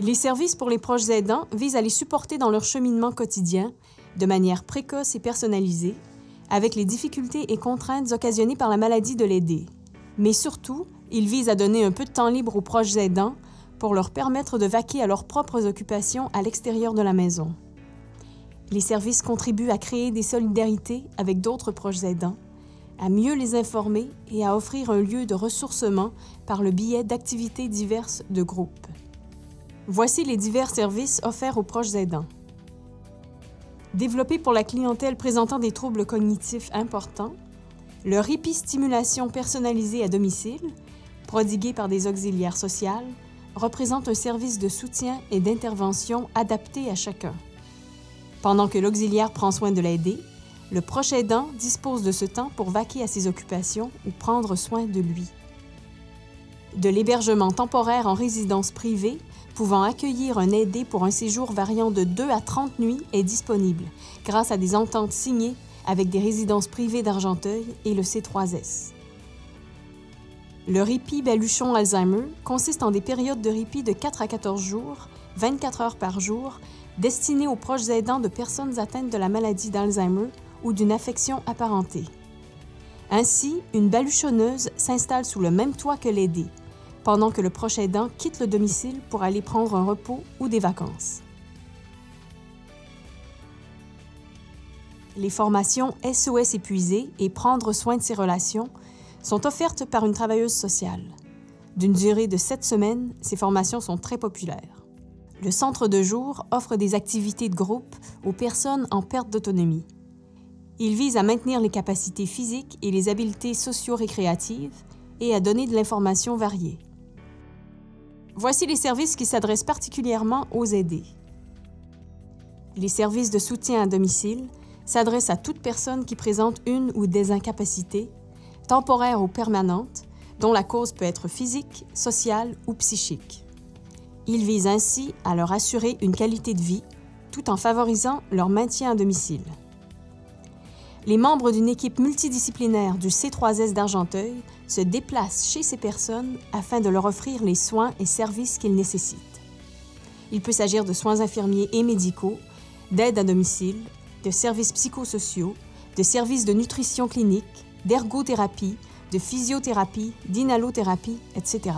Les services pour les proches aidants visent à les supporter dans leur cheminement quotidien, de manière précoce et personnalisée, avec les difficultés et contraintes occasionnées par la maladie de l'aidé. Mais surtout, ils visent à donner un peu de temps libre aux proches aidants pour leur permettre de vaquer à leurs propres occupations à l'extérieur de la maison. Les services contribuent à créer des solidarités avec d'autres proches aidants, à mieux les informer et à offrir un lieu de ressourcement par le biais d'activités diverses de groupe. Voici les divers services offerts aux proches aidants. Développé pour la clientèle présentant des troubles cognitifs importants, le répit stimulation personnalisée à domicile, prodigué par des auxiliaires sociales, représente un service de soutien et d'intervention adapté à chacun. Pendant que l'auxiliaire prend soin de l'aidé, le proche aidant dispose de ce temps pour vaquer à ses occupations ou prendre soin de lui. De l'hébergement temporaire en résidence privée, pouvant accueillir un aidé pour un séjour variant de 2 à 30 nuits, est disponible grâce à des ententes signées avec des résidences privées d'Argenteuil et le C3S. Le répit baluchon Alzheimer consiste en des périodes de répit de 4 à 14 jours, 24 heures par jour, destinées aux proches aidants de personnes atteintes de la maladie d'Alzheimer ou d'une affection apparentée. Ainsi, une baluchonneuse s'installe sous le même toit que l'aidé, pendant que le proche aidant quitte le domicile pour aller prendre un repos ou des vacances. Les formations SOS épuisé et prendre soin de ses relations sont offertes par une travailleuse sociale. D'une durée de 7 semaines, ces formations sont très populaires. Le centre de jour offre des activités de groupe aux personnes en perte d'autonomie. Il vise à maintenir les capacités physiques et les habiletés socio-récréatives et à donner de l'information variée. Voici les services qui s'adressent particulièrement aux aidés. Les services de soutien à domicile s'adressent à toute personne qui présente une ou des incapacités, temporaires ou permanentes, dont la cause peut être physique, sociale ou psychique. Ils visent ainsi à leur assurer une qualité de vie, tout en favorisant leur maintien à domicile. Les membres d'une équipe multidisciplinaire du C3S d'Argenteuil se déplacent chez ces personnes afin de leur offrir les soins et services qu'ils nécessitent. Il peut s'agir de soins infirmiers et médicaux, d'aide à domicile, de services psychosociaux, de services de nutrition clinique, d'ergothérapie, de physiothérapie, d'inhalothérapie, etc.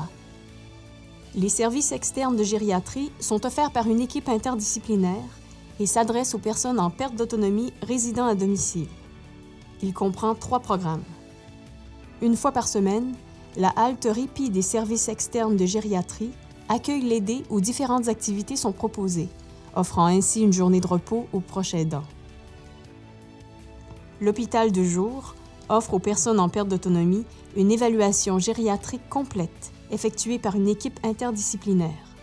Les services externes de gériatrie sont offerts par une équipe interdisciplinaire et s'adressent aux personnes en perte d'autonomie résidant à domicile. Il comprend 3 programmes. Une fois par semaine, la halte répit des services externes de gériatrie accueille l'aidé où différentes activités sont proposées, offrant ainsi une journée de repos aux proches aidants. L'hôpital de jour offre aux personnes en perte d'autonomie une évaluation gériatrique complète effectuée par une équipe interdisciplinaire.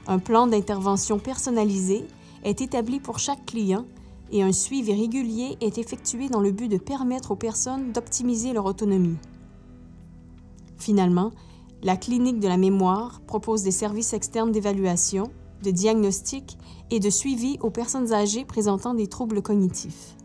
Un plan d'intervention personnalisé est établi pour chaque client et un suivi régulier est effectué dans le but de permettre aux personnes d'optimiser leur autonomie. Finalement, la clinique de la mémoire propose des services externes d'évaluation, de diagnostic et de suivi aux personnes âgées présentant des troubles cognitifs.